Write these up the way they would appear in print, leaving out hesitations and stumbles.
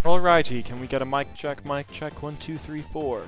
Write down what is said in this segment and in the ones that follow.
Alrighty, can we get a mic check? Mic check, 1, 2, 3, 4.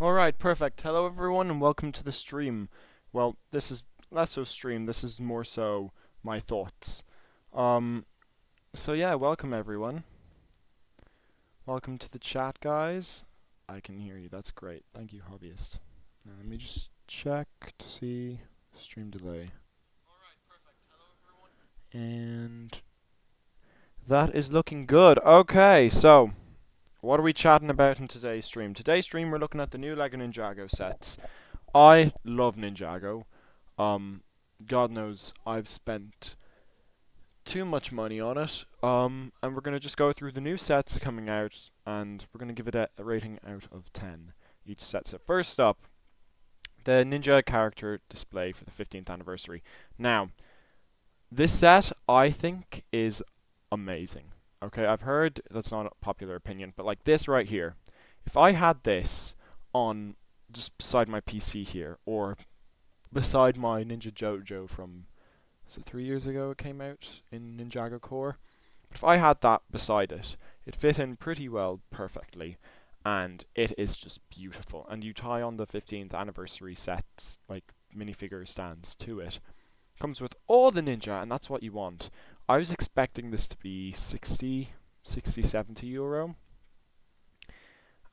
Alright, perfect. Hello everyone and welcome to the stream. Well, this is less so stream, this is more so my thoughts. Um, so yeah, welcome everyone. Welcome to the chat, guys. I can hear you, that's great. Thank you, hobbyist. Now, let me just check to see stream delay. Alright, perfect. Hello everyone. And that is looking good. Okay, so what are we chatting about in today's stream? Today's stream we're looking at the new LEGO Ninjago sets. I love Ninjago. Um, God knows I've spent too much money on it. And we're gonna just go through the new sets coming out, and we're gonna give it a rating out of 10 each set. So first up, the Ninja character display for the 15th anniversary. Now, this set I think is amazing. Okay, I've heard that's not a popular opinion, but like this right here, if I had this on just beside my PC here, or beside my Ninjago from, was it 3 years ago it came out in Ninjago Core? But if I had that beside it, it fit in pretty well, perfectly, and it is just beautiful. And you tie on the 15th anniversary sets, like minifigure stands to it. Comes with all the ninja, and that's what you want. I was expecting this to be 60, 70 euro.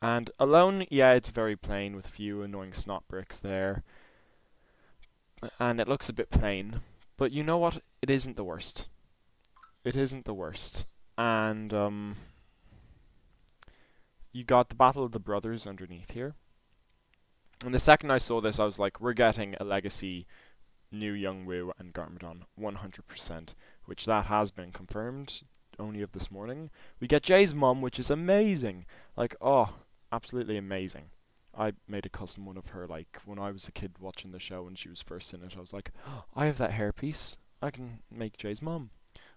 And alone, yeah, it's very plain with a few annoying snot bricks there. And it looks a bit plain. But you know what? It isn't the worst. It isn't the worst. And, you got the Battle of the Brothers underneath here. And the second I saw this, I was like, we're getting a legacy new Young Woo and Garmadon 100%, which that has been confirmed only of this morning. We get Jay's mum, which is amazing. Like, oh, absolutely amazing. I made a custom one of her, like, when I was a kid watching the show and she was first in it. I was like, oh, I have that hairpiece. I can make Jay's mum.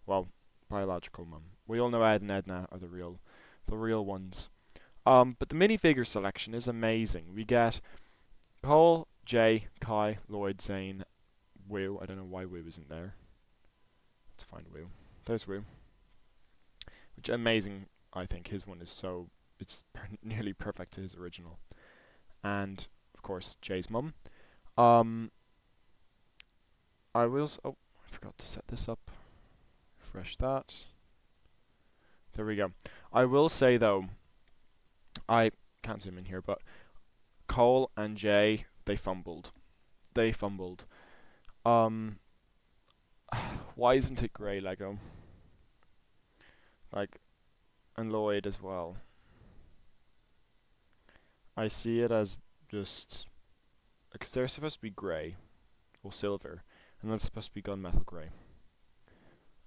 Well, biological mum. We all know Ed and Edna are the real ones. But the minifigure selection is amazing. We get Cole, Jay, Kai, Lloyd, Zane, Woo. I don't know why Woo isn't there. Let's find Woo. There's Woo. Which amazing, I think. His one is so, it's nearly perfect to his original. And, of course, Jay's mum. I will, oh, I forgot to set this up. Refresh that. There we go. I will say, though, I can't zoom in here, but Cole and Jay, they fumbled. They fumbled. Why isn't it grey Lego? Like, and Lloyd as well. I see it as just, because they're supposed to be grey or silver, and then it's supposed to be gunmetal grey.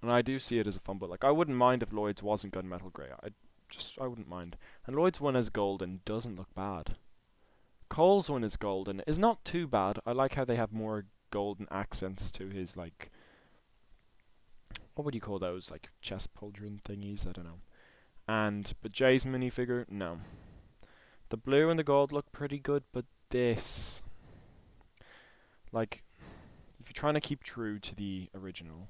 And I do see it as a fumble. Like, I wouldn't mind if Lloyd's wasn't gunmetal grey. I wouldn't mind. And Lloyd's one is golden, doesn't look bad. Cole's one is golden, is not too bad. I like how they have more golden accents to his, like, what would you call those, like chest pauldron thingies? I don't know. But Jay's minifigure, no. The blue and the gold look pretty good, but this, like, if you're trying to keep true to the original,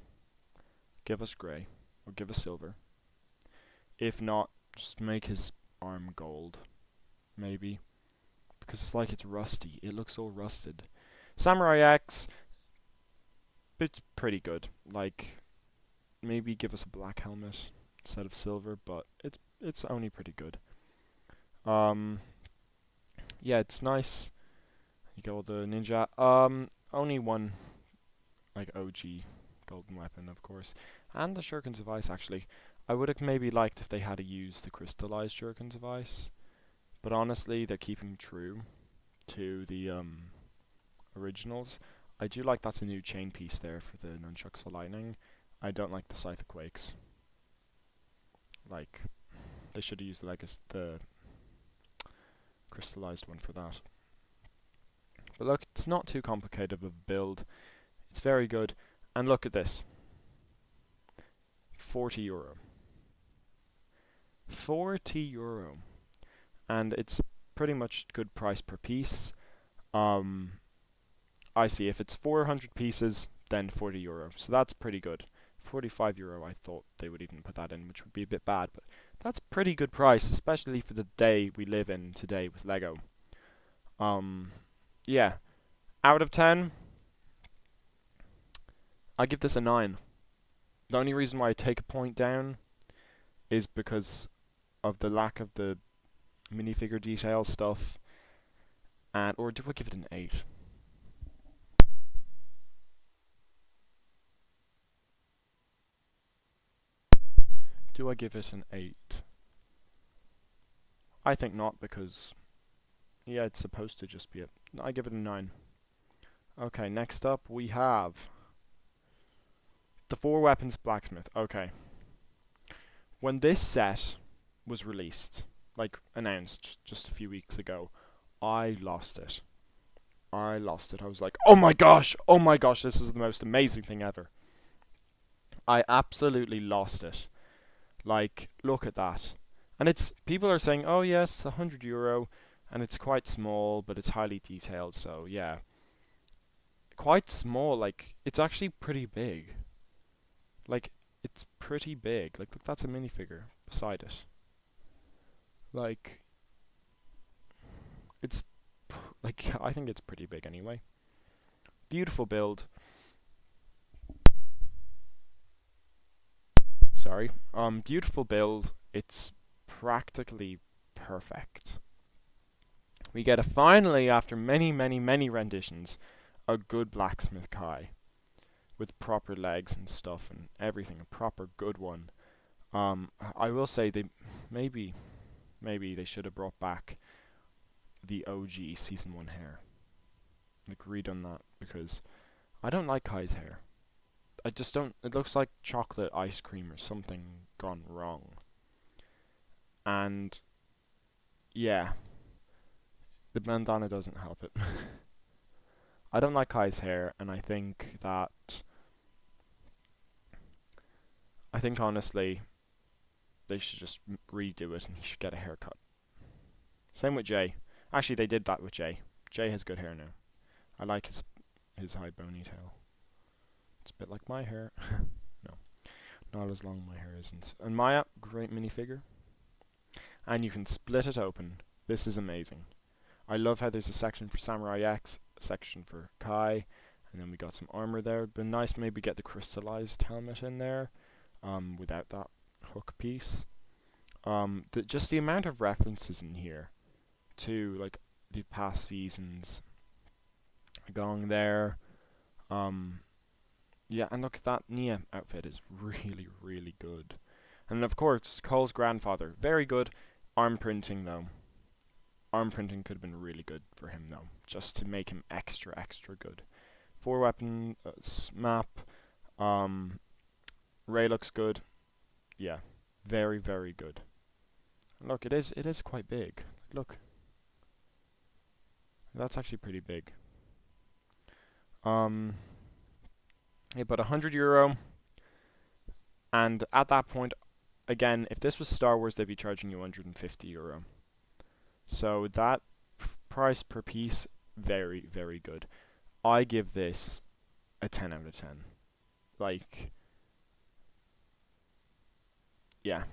give us grey or give us silver. If not, just make his arm gold, maybe, because it's like it's rusty. It looks all rusted. Samurai X, it's pretty good. Like, maybe give us a black helmet instead of silver, but it's only pretty good. Yeah, it's nice. You got all the ninja. Only one, like, OG golden weapon, of course, and the shurikens of ice. Actually, I would have maybe liked if they had used the crystallized shurikens of ice, but honestly, they're keeping true to the originals. I do like that's a new chain piece there for the nunchucks of lightning. I don't like the Scythe of Quakes. Like, they should have used the crystallized one for that. But look, it's not too complicated of a build. It's very good. And look at this. €40. €40. And it's pretty much good price per piece. I see, if it's 400 pieces, then €40. So that's pretty good. €45, I thought they would even put that in, which would be a bit bad, but that's pretty good price, especially for the day we live in today with Lego. Yeah. Out of 10, I give this a 9. The only reason why I take a point down is because of the lack of the minifigure detail stuff. Or do I give it an 8? Do I give it an 8? I think not, because yeah, it's supposed to just be a... I give it a 9. Okay, next up we have the 4 Weapons Blacksmith. Okay. When this set was released, like announced just a few weeks ago, I lost it. I was like, oh my gosh, this is the most amazing thing ever. I absolutely lost it. Like, look at that. And it's, people are saying, oh yes, €100, and it's quite small, but it's highly detailed, so yeah. Quite small, like, it's actually pretty big. Like, it's pretty big. Like, look, that's a minifigure beside it. Like, it's, like, I think it's pretty big anyway. Beautiful build. Sorry. Beautiful build. It's practically perfect. We get finally, after many, many, many renditions, a good blacksmith Kai with proper legs and stuff and everything, a proper good one. I will say they maybe they should have brought back the OG season 1 hair. Like, redone that, because I don't like Kai's hair. I just don't. It looks like chocolate ice cream or something gone wrong. And yeah, the bandana doesn't help it. I don't like Kai's hair, and I think honestly, they should just redo it, and he should get a haircut. Same with Jay. Actually, they did that with Jay. Jay has good hair now. I like his high bony tail. It's a bit like my hair. No, not as long my hair isn't. And Maya, great minifigure. And you can split it open. This is amazing. I love how there's a section for Samurai X, a section for Kai, and then we got some armor there. It'd been nice to maybe get the crystallized helmet in there, without that hook piece. Just the amount of references in here to, like, the past seasons going there. Yeah, and look, that Nia outfit is really, really good. And of course, Cole's grandfather, very good. Arm printing, though. Arm printing could have been really good for him, though, just to make him extra, extra good. 4 weapon map. Ray looks good. Yeah, very, very good. And look, it is quite big. Look, that's actually pretty big. Yeah, but €100, and at that point, again, if this was Star Wars, they'd be charging you €150. So that price per piece, very, very good. I give this a 10 out of 10. Like, yeah.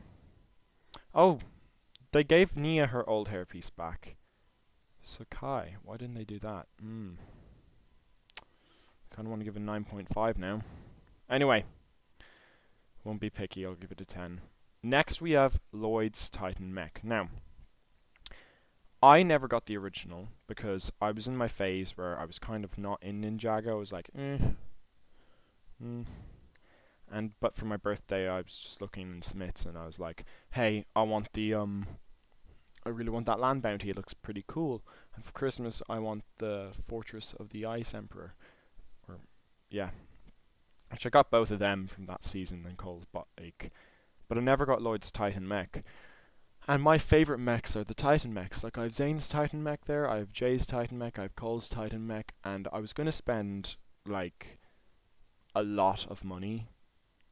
Oh, they gave Nia her old hairpiece back. So Kai, why didn't they do that? Kind of want to give it a 9.5 now. Anyway, won't be picky, I'll give it a 10. Next we have Lloyd's Titan Mech. Now, I never got the original because I was in my phase where I was kind of not in Ninjago. I was like, but for my birthday, I was just looking in Smith's and I was like, hey, I want the I really want that land bounty. It looks pretty cool. And for Christmas, I want the Fortress of the Ice Emperor. Or yeah, which I got both of them from that season. Then Cole's bought but I never got Lloyd's Titan Mech. And my favorite mechs are the Titan mechs. Like I have Zane's Titan mech there, I have Jay's Titan mech, I have Cole's Titan mech, and I was gonna spend like a lot of money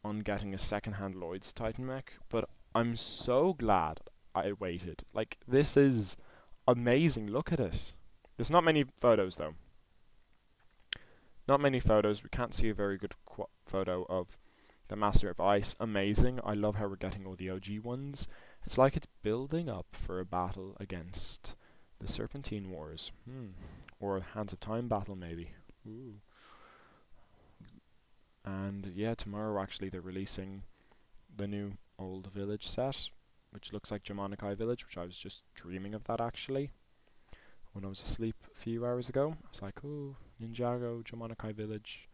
on getting a second-hand Lloyd's Titan mech, but I'm so glad I waited. Like this is amazing. Look at it. There's not many photos though. Not many photos. We can't see a very good photo of the Master of Ice. Amazing. I love how we're getting all the OG ones. It's like it's building up for a battle against the Serpentine Wars. Or a Hands of Time battle, maybe. Ooh. And yeah, tomorrow actually they're releasing the new Old Village set, which looks like Jamonikai Village, which I was just dreaming of that actually. When I was asleep a few hours ago, I was like, ooh, Ninjago, Jamonikai Village,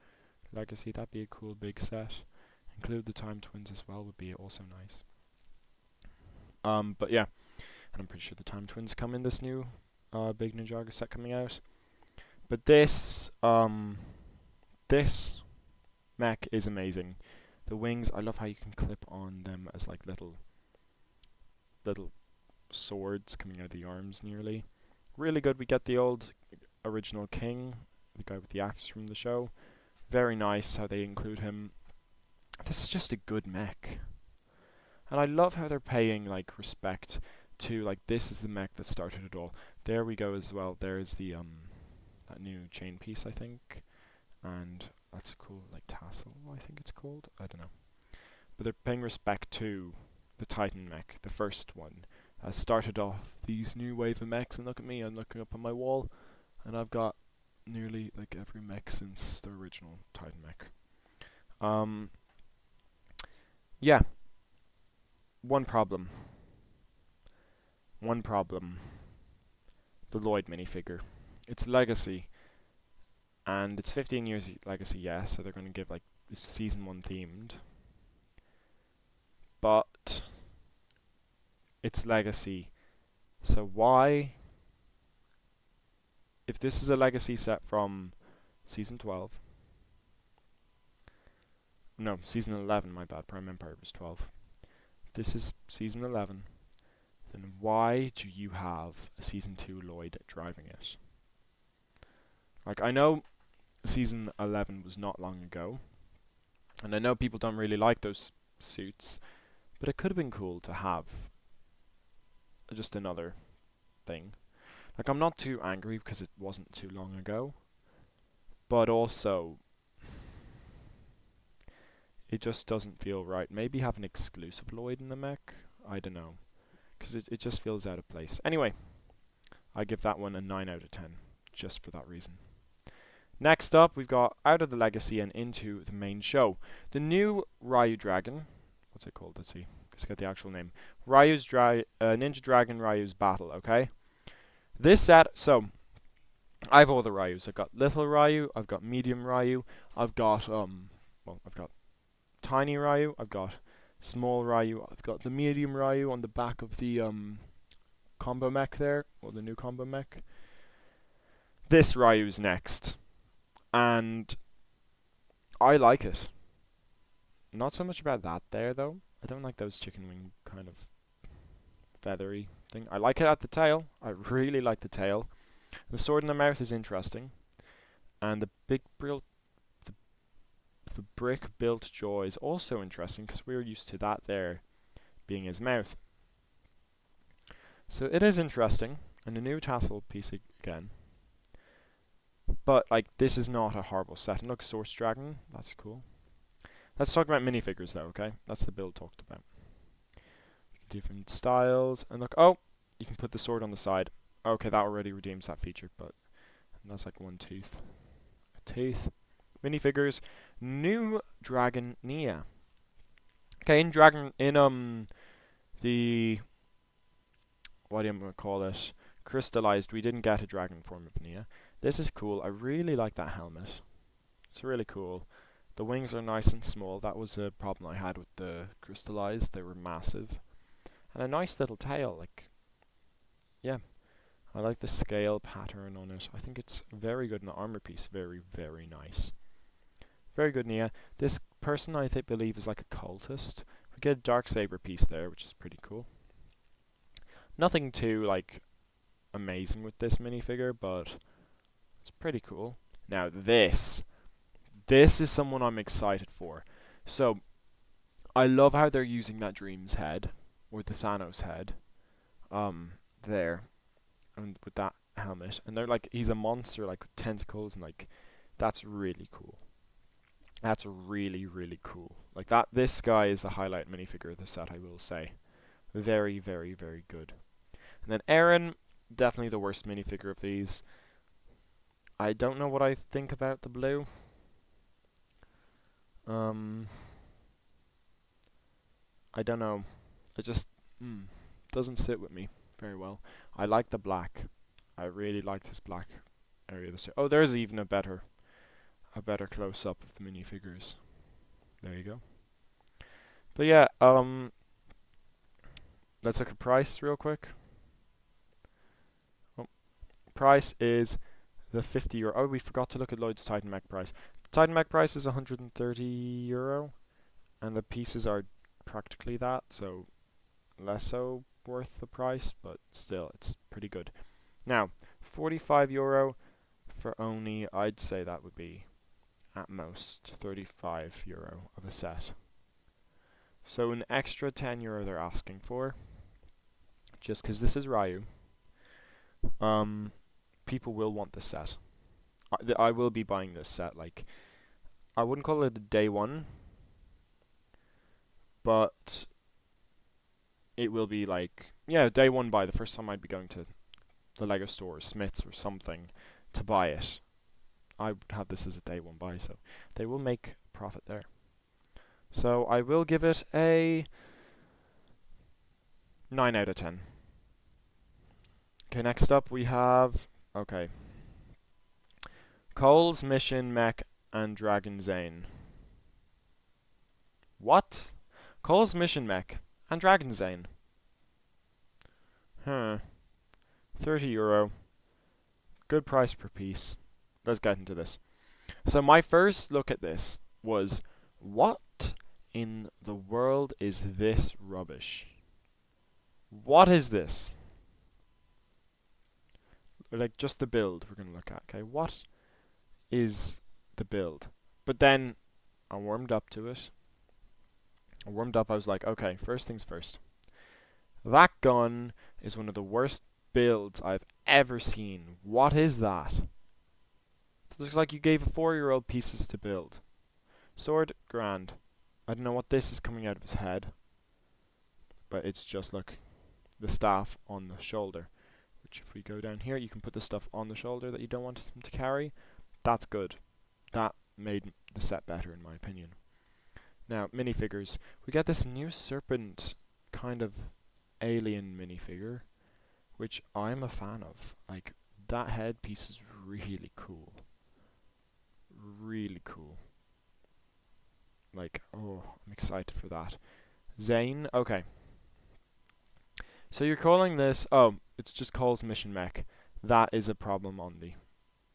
Legacy, that'd be a cool big set. Include the Time Twins as well would be also nice. But yeah, and I'm pretty sure the Time Twins come in this new big Ninjago set coming out. But this mech is amazing. The wings, I love how you can clip on them as like little swords coming out of the arms nearly. Really good. We get the old original king, the guy with the axe from the show. Very nice how they include him. This is just a good mech. And I love how they're paying like respect to like this is the mech that started it all. There we go as well. There's the that new chain piece I think. And that's a cool like tassel, I think it's called. I don't know. But they're paying respect to the Titan mech, the first one. Started off these new wave of mechs, and look at me, I'm looking up on my wall, and I've got nearly like every mech since the original Titan mech. Yeah. One problem. The Lloyd minifigure. It's Legacy, and it's 15 years Legacy, yeah, so they're going to give like season 1 themed. But it's Legacy. So why, if this is a Legacy set from season 12, no, season 11, my bad, Prime Empire was 12. This is season 11, then why do you have a season 2 Lloyd driving it? Like, I know season 11 was not long ago, and I know people don't really like those suits, but it could have been cool to have just another thing. Like, I'm not too angry because it wasn't too long ago, but also it just doesn't feel right. Maybe have an exclusive Lloyd in the mech? I don't know. Because it just feels out of place. Anyway, I give that one a 9 out of 10, just for that reason. Next up, we've got out of the Legacy and into the main show. The new Ryu Dragon. What's it called? Let's see. Let's get the actual name. Ninja Dragon Ryu's Battle, okay? This set, so, I have all the Ryus. I've got Little Ryu, I've got Medium Ryu, I've got Tiny Ryu, I've got Small Ryu, I've got the Medium Ryu on the back of the combo mech there, or the new combo mech. This Ryu's next, and I like it. Not so much about that there though. I don't like those chicken wing kind of feathery thing. I like it at the tail. I really like the tail. The sword in the mouth is interesting, and the brick built jaw is also interesting because we're used to that there being his mouth. So it is interesting, and a new tassel piece again. But like this is not a horrible set. And look, Source Dragon, that's cool. Let's talk about minifigures though, okay? That's the build talked about. Different styles, and look, oh, you can put the sword on the side. Okay, that already redeems that feature, but that's like one tooth. A tooth. Minifigures. New Dragon Nia. Okay, the what am I gonna call it? Crystallized. We didn't get a dragon form of Nia. This is cool. I really like that helmet. It's really cool. The wings are nice and small. That was a problem I had with the crystallized. They were massive. And a nice little tail. Like, yeah. I like the scale pattern on it. I think it's very good in the armor piece. Very, very nice. Very good, Nia. This person I believe is like a cultist. We get a Darksaber piece there, which is pretty cool. Nothing too, like, amazing with this minifigure, but it's pretty cool. Now this is someone I'm excited for. So, I love how they're using that Dream's head, or the Thanos head, there, and with that helmet. And they're like, he's a monster, like, with tentacles, and like, that's really cool. That's really, really cool. Like that, this guy is the highlight minifigure of the set, I will say. Very, very, very good. And then Aaron, definitely the worst minifigure of these. I don't know what I think about the blue. I don't know. It just doesn't sit with me very well. I like the black. I really like this black area of the set. Oh, there's even a better close up of the minifigures. There you go. But yeah, let's look at price real quick. Oh, price is the €50. Oh, we forgot to look at Lloyd's Titan Mech price. Titan Mech price is €130, and the pieces are practically that, so less so worth the price, but still, it's pretty good. Now, €45 for only, I'd say that would be at most €35 of a set. So an extra €10 they're asking for, just because this is Ryu. People will want this set. I will be buying this set. Like, I wouldn't call it a day one, but it will be like, yeah, day one buy. The first time I'd be going to the Lego store or Smith's or something to buy it, I would have this as a day one buy, so they will make profit there. So I will give it a 9 out of 10. Okay, next up we have, okay, Cole's Mission Mech and Dragon Zane. What? Cole's Mission Mech and Dragon Zane. €30. Good price per piece. Let's get into this. So my first look at this was, what in the world is this rubbish? What is this? Like, just the build we're going to look at, okay? What is the build? But then I warmed up to it. I was like, okay, first things first. That gun is one of the worst builds I've ever seen. What is that? It looks like you gave a 4-year-old pieces to build. Sword, grand. I don't know what this is coming out of his head, but it's just, look, the staff on the shoulder. Which, if we go down here, you can put the stuff on the shoulder that you don't want him to carry. That's good. That made the set better, in my opinion. Now, minifigures. We got this new serpent kind of alien minifigure, which I'm a fan of. Like, that headpiece is really cool. Really cool. Like, oh, I'm excited for that. Zane, okay. So you're calling this, oh, it's just Cole's Mission Mech. That is a problem on the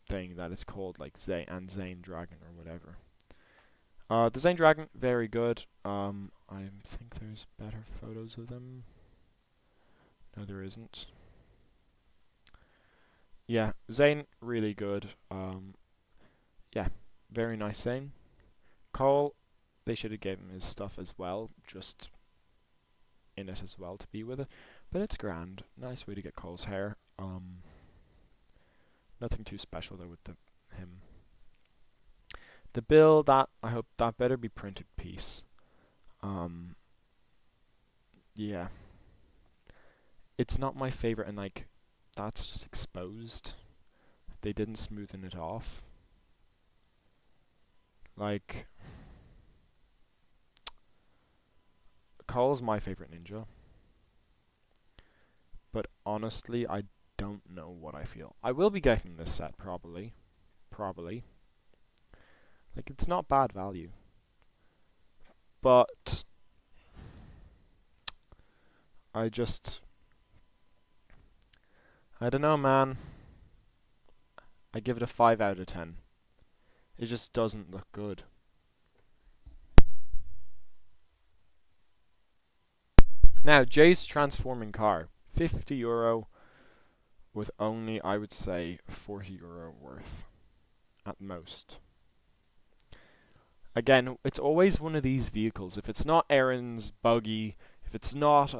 thing that is called like Zane and Zane Dragon or whatever. The Zane Dragon, very good. I think there's better photos of them. No, there isn't. Yeah, Zane, really good. Yeah, very nice Zane. Cole, they should have given him his stuff as well, just in it as well to be with it. But it's grand. Nice way to get Cole's hair. Nothing too special though with him. The bill, that I hope that better be printed piece. Yeah. It's not my favorite, and like, that's just exposed. They didn't smoothen it off. Like, Cole's my favorite ninja. But honestly, I don't know what I feel. I will be getting this set, probably. Probably. Like, it's not bad value. But I don't know, man. I give it a 5 out of 10. It just doesn't look good. Now, Jay's transforming car. €50 with only, I would say, €40 worth at most. Again, it's always one of these vehicles. If it's not Aaron's buggy, if it's not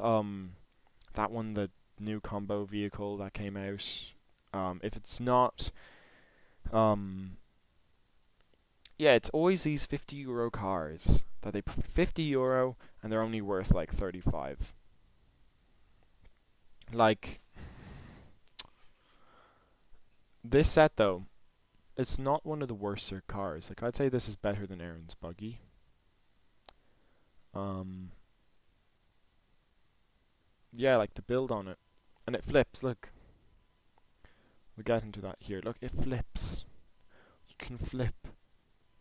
that one, the new combo vehicle that came out, if it's not yeah, it's always these €50 cars that they put €50 and they're only worth like 35. Like this set though, it's not one of the worser cars. Like I'd say this is better than Aaron's buggy. Yeah, like the build on it. And it flips, look. We'll get into that here. Look, it flips. You can flip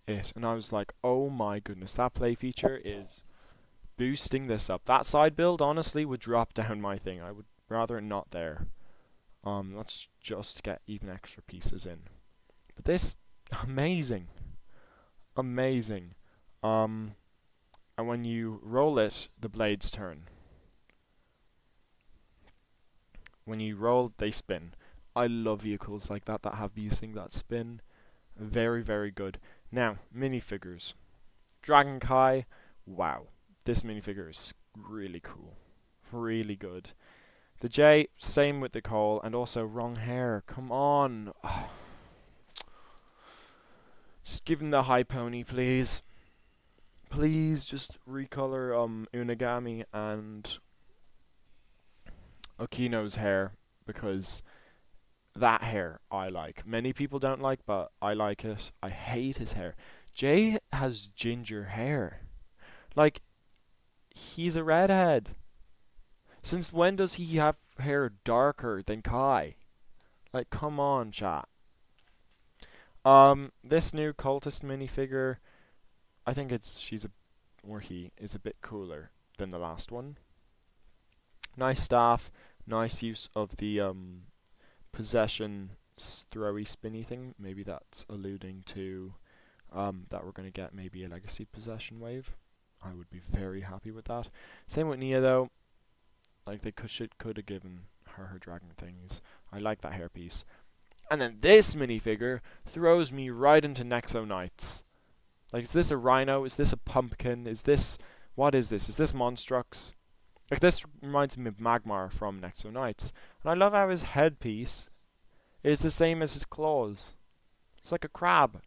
it. And I was like, oh my goodness, that play feature is boosting this up. That side build, honestly, would drop down my thing. I would rather not there. Let's just get even extra pieces in. But this, amazing. Amazing. And when you roll it, the blades turn. When you roll, they spin. I love vehicles like that have these things that spin. Very, very good. Now, minifigures. Dragon Kai, wow. This minifigure is really cool. Really good. The J, same with the Cole, and also wrong hair. Come on. Just give him the high pony, please. Please just recolor Unagami and Okino's hair, because that hair I like. Many people don't like, but I like it. I hate his hair. Jay has ginger hair. Like, he's a redhead. Since when does he have hair darker than Kai? Like, come on, chat. This new cultist minifigure, I think he is a bit cooler than the last one. Nice staff, nice use of the possession throwy spinny thing. Maybe that's alluding to that we're going to get maybe a legacy possession wave. I would be very happy with that. Same with Nia though. Like they could have given her dragon things. I like that hairpiece. And then this minifigure throws me right into Nexo Knights. Like, is this a rhino? Is this a pumpkin? What is this? Is this Monstrux? Like, this reminds me of Magmar from Nexo Knights. And I love how his headpiece is the same as his claws. It's like a crab.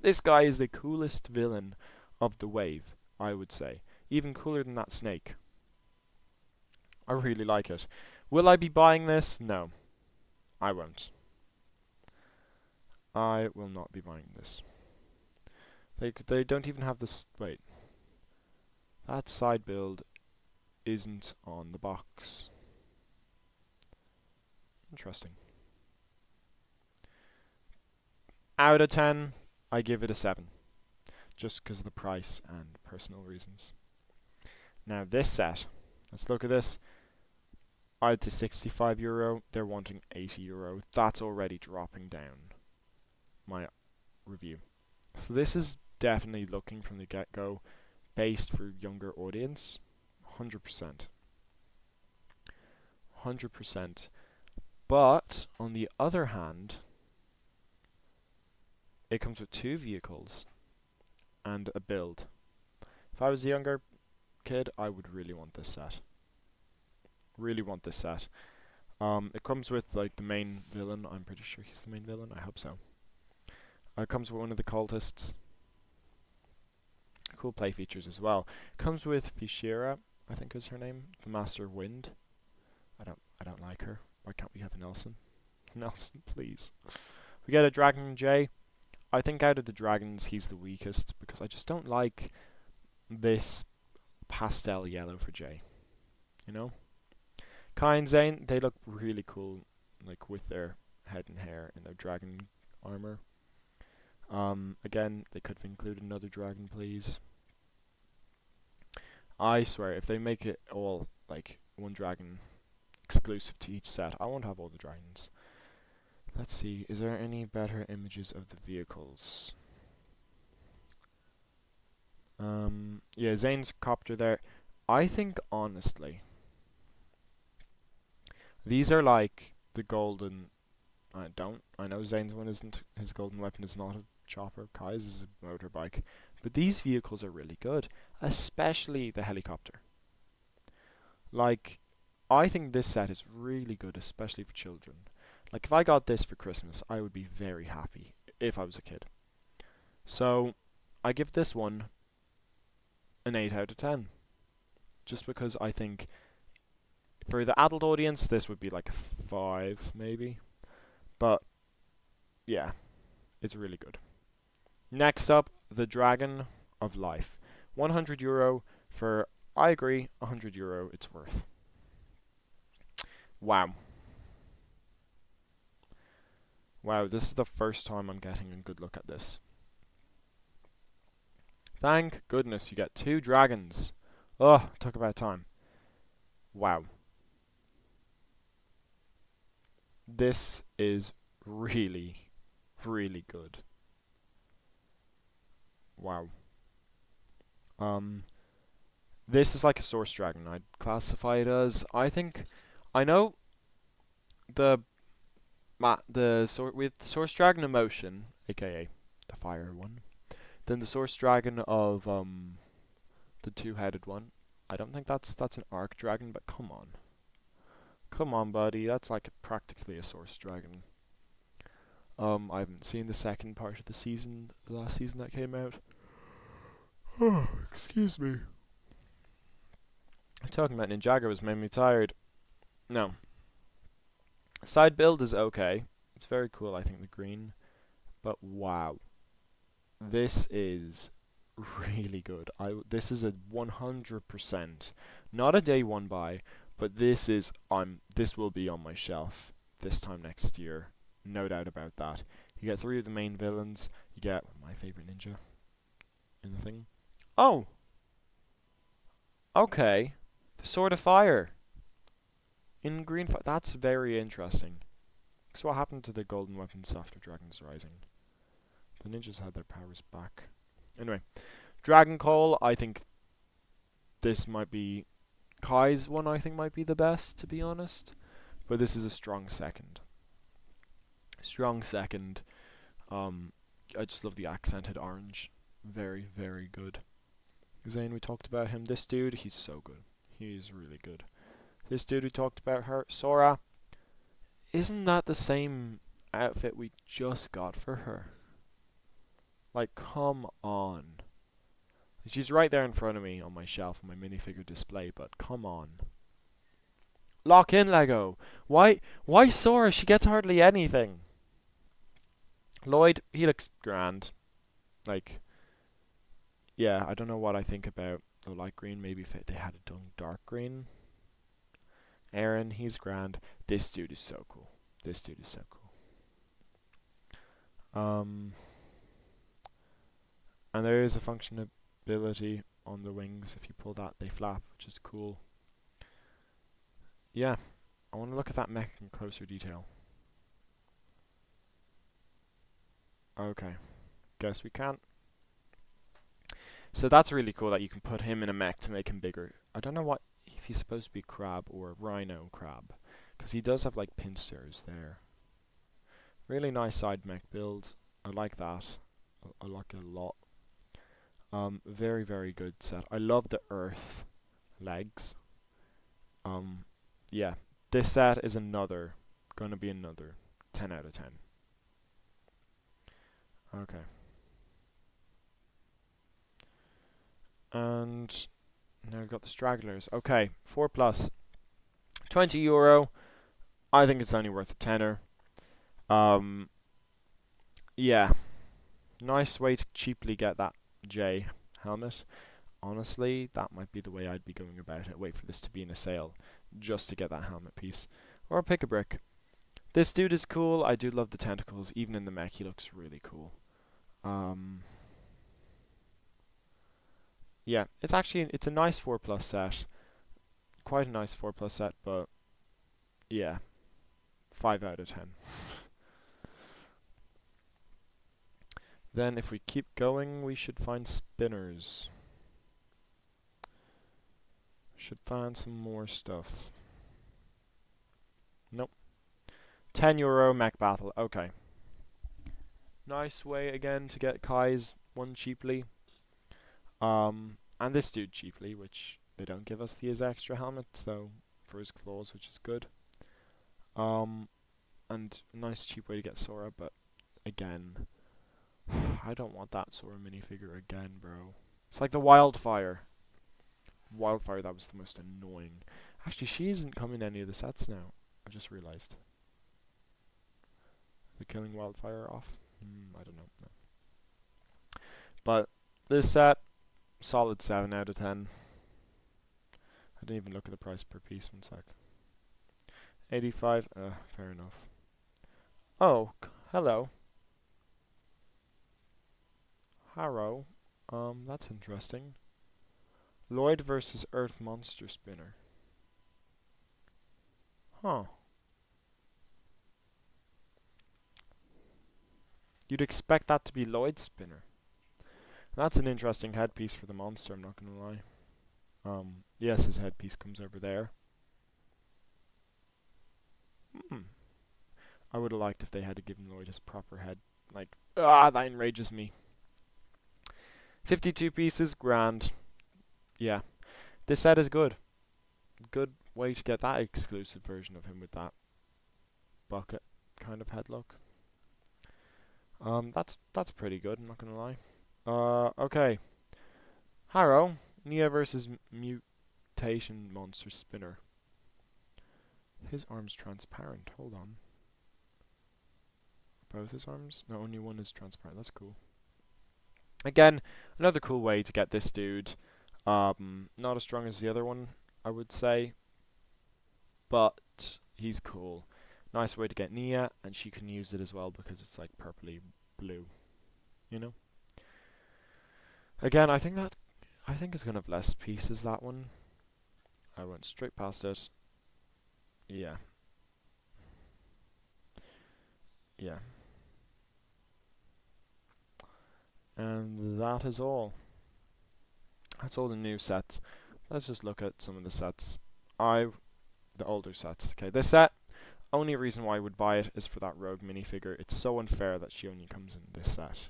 This guy is the coolest villain of the wave, I would say. Even cooler than that snake. I really like it. Will I be buying this? No. I won't. I will not be buying this. They don't even have this. Wait. That side build isn't on the box. Interesting. Out of 10, I give it a 7. Just because of the price and personal reasons. Now this set, let's look at this. I'd say €65. They're wanting €80. That's already dropping down my review. So this is definitely looking from the get-go based for younger audience. 100%. 100%. But on the other hand, it comes with 2 vehicles and a build. If I was a younger kid, I would really want this set. Really want this set. It comes with like the main villain. I'm pretty sure he's the main villain. I hope so. It comes with one of the cultists. Cool play features as well. Comes with Fishira, I think is her name, the Master of Wind. I don't like her. Why can't we have a Nelson? Nelson, please. We get a Dragon J. I think out of the dragons, he's the weakest because I just don't like this pastel yellow for J. You know? Kai and Zane, they look really cool, like with their head and hair and their dragon armor. Again, they could have included another dragon, please. I swear, if they make it all like one dragon exclusive to each set, I won't have all the dragons. Let's see, is there any better images of the vehicles? Yeah, Zane's copter there. I think, honestly, These are like the golden. I don't. I know Zane's one isn't. His golden weapon is not a chopper. Kai's is a motorbike. But these vehicles are really good, especially the helicopter. Like, I think this set is really good, especially for children. Like, if I got this for Christmas, I would be very happy if I was a kid. So, I give this one an 8 out of 10. Just because I think for the adult audience, this would be like a 5, maybe. But, yeah, it's really good. Next up, the Dragon of Life. €100 for, I agree, €100 it's worth. Wow. Wow, this is the first time I'm getting a good look at this. Thank goodness you get 2 dragons. Oh, talk about time. Wow. This is really, really good. Wow. This is like a source dragon. I'd classify it as. I know the with the source dragon emotion, aka the fire one. Then the source dragon of the two-headed one. I don't think that's an arc dragon, but come on, buddy. That's like practically a source dragon. I haven't seen the second part of the season, the last season that came out. Oh, excuse me. Talking about Ninjago has made me tired. No. Side build is okay. It's very cool, I think, the green. But wow. This is really good. This is a 100%. Not a day one buy, but this will be on my shelf this time next year. No doubt about that. You get 3 of the main villains. You get my favorite ninja in the thing. Oh! Okay. The Sword of Fire. In green fire. That's very interesting. So what happened to the golden weapons after Dragon's Rising? The ninjas had their powers back. Anyway. Dragon Call, I think this might be... Kai's one I think might be the best, to be honest. But this is a strong second. Strong second. I just love the accented orange. Very, very good. Zane, we talked about him. This dude, he's so good. He's really good. This dude we talked about, her, Sora. Isn't that the same outfit we just got for her? Like, come on. She's right there in front of me on my shelf on my minifigure display, but come on. Lock in, Lego. Why Sora? She gets hardly anything. Lloyd, he looks grand. Like, yeah, I don't know what I think about the light green. Maybe if they had it done dark green. Aaron, he's grand. This dude is so cool. This dude is so cool. And there is a functionality on the wings. If you pull that, they flap, which is cool. Yeah, I want to look at that mech in closer detail. Okay, guess we can't. So that's really cool that you can put him in a mech to make him bigger. I don't know what if he's supposed to be crab or rhino crab, because he does have like pincers there. Really nice side mech build. I like that. I like it a lot. Very, very good set. I love the earth legs. Yeah, this set is gonna be another 10 out of 10. Okay. And now we've got the stragglers. Okay, 4 plus. €20. I think it's only worth a tenner. Yeah. Nice way to cheaply get that J helmet. Honestly, that might be the way I'd be going about it. Wait for this to be in a sale just to get that helmet piece. Or pick a brick. This dude is cool. I do love the tentacles. Even in the mech, he looks really cool. Yeah, it's a nice 4 plus set. Quite a nice 4 plus set, but yeah, 5 out of 10. Then if we keep going, we should find spinners. Should find some more stuff. Nope. €10 mech battle. Okay. Nice way again to get Kai's one cheaply. And this dude cheaply, which they don't give us his extra helmet, so for his claws, which is good. And a nice cheap way to get Sora, but again, I don't want that Sora minifigure again, bro. It's like the Wildfire. Wildfire, that was the most annoying. Actually, she isn't coming in any of the sets now. I just realized. The killing Wildfire off? I don't know. No. But this set, solid 7 out of 10. I didn't even look at the price per piece. 1 sec. 85. Fair enough. Oh, hello. Harrow. That's interesting. Lloyd versus Earth Monster Spinner. Huh. You'd expect that to be Lloyd's spinner. That's an interesting headpiece for the monster, I'm not gonna lie. Yes, his headpiece comes over there. I would have liked if they had given Lloyd his proper head. Like, that enrages me. 52 pieces, grand. Yeah. This set is good. Good way to get that exclusive version of him with that bucket kind of head look. That's pretty good, I'm not gonna lie. Okay. Harrow, Nia versus Mutation Monster Spinner. His arm's transparent, hold on. Both his arms? No, only one is transparent, that's cool. Again, another cool way to get this dude. Not as strong as the other one, I would say. But he's cool. Nice way to get Nia, and she can use it as well because it's like purpley blue. You know? Again, I think it's gonna have less pieces, that one. I went straight past it. Yeah. Yeah. And that is all. That's all the new sets. Let's just look at some of the sets. The older sets. Okay, this set, only reason why I would buy it is for that Rogue minifigure. It's so unfair that she only comes in this set.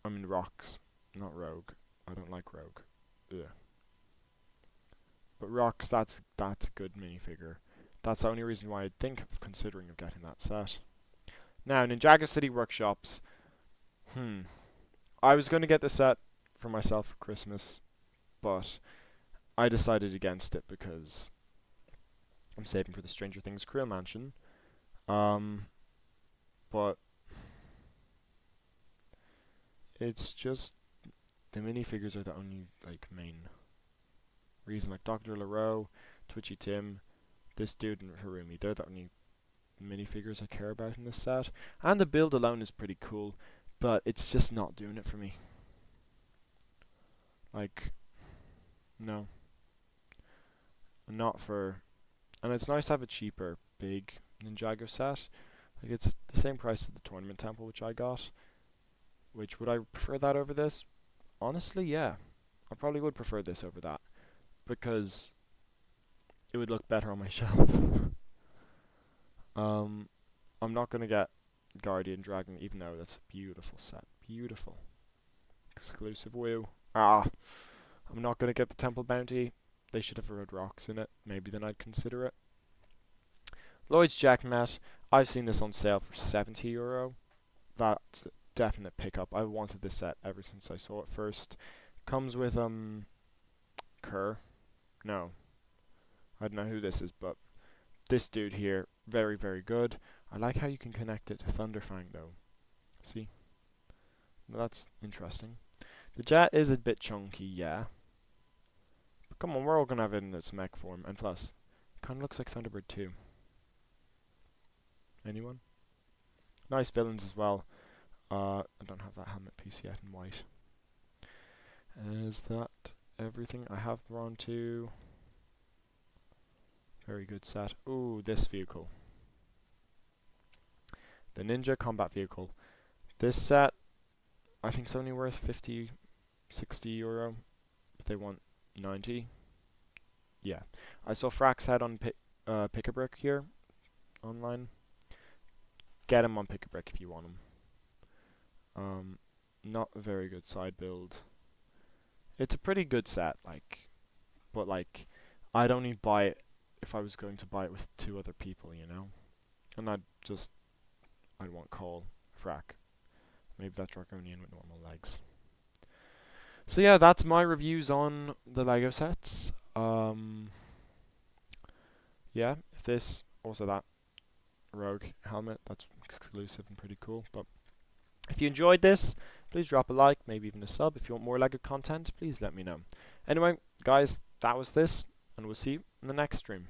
I mean Rox, not Rogue. I don't like Rogue. Ugh. But Rox, that's a good minifigure. That's the only reason why I'd think of considering of getting that set. Now, Ninjago City Workshops. I was going to get the set for myself for Christmas, but I decided against it because I'm saving for the Stranger Things Krill Mansion. But it's just the minifigures are the only like main reason. Like Dr. LaRoe, Twitchy Tim, this dude, and Harumi. They're the only minifigures I care about in this set. And the build alone is pretty cool, but it's just not doing it for me. Like, no. Not for... And it's nice to have a cheaper, big Ninjago set. Like, it's the same price as the Tournament Temple, which I got. Which, would I prefer that over this? Honestly, yeah. I probably would prefer this over that. Because it would look better on my shelf. I'm not going to get Guardian Dragon, even though that's a beautiful set. Beautiful. Exclusive woo. I'm not going to get the Temple Bounty. They should have Red Rocks in it. Maybe then I'd consider it. Lloyd's Jackmat. I've seen this on sale for €70. That's a definite pickup. I wanted this set ever since I saw it first. Comes with Kerr. No. I don't know who this is, but this dude here, very, very good. I like how you can connect it to Thunderfang though. See? That's interesting. The jet is a bit chunky, yeah. But come on, we're all gonna have it in its mech form, and plus, it kinda looks like Thunderbird 2. Anyone? Nice villains as well. I don't have that helmet piece yet in white. Is that everything? I have Ron 2. Very good set. Ooh, this vehicle. The Ninja Combat Vehicle. This set, I think it's only worth 50, €60, but they want 90. Yeah. I saw Frax had on Pick a Brick here online. Get him on Pick a Brick if you want him. Not a very good side build. It's a pretty good set, like, but like, I'd only buy it if I was going to buy it with two other people, you know? And I'd want Cole, Frack. Maybe that Draconian with normal legs. So yeah, that's my reviews on the Lego sets. Yeah, if this, also that Rogue helmet, that's exclusive and pretty cool. But if you enjoyed this, please drop a like, maybe even a sub. If you want more LEGO content, please let me know. Anyway, guys, that was this, and we'll see you in the next stream.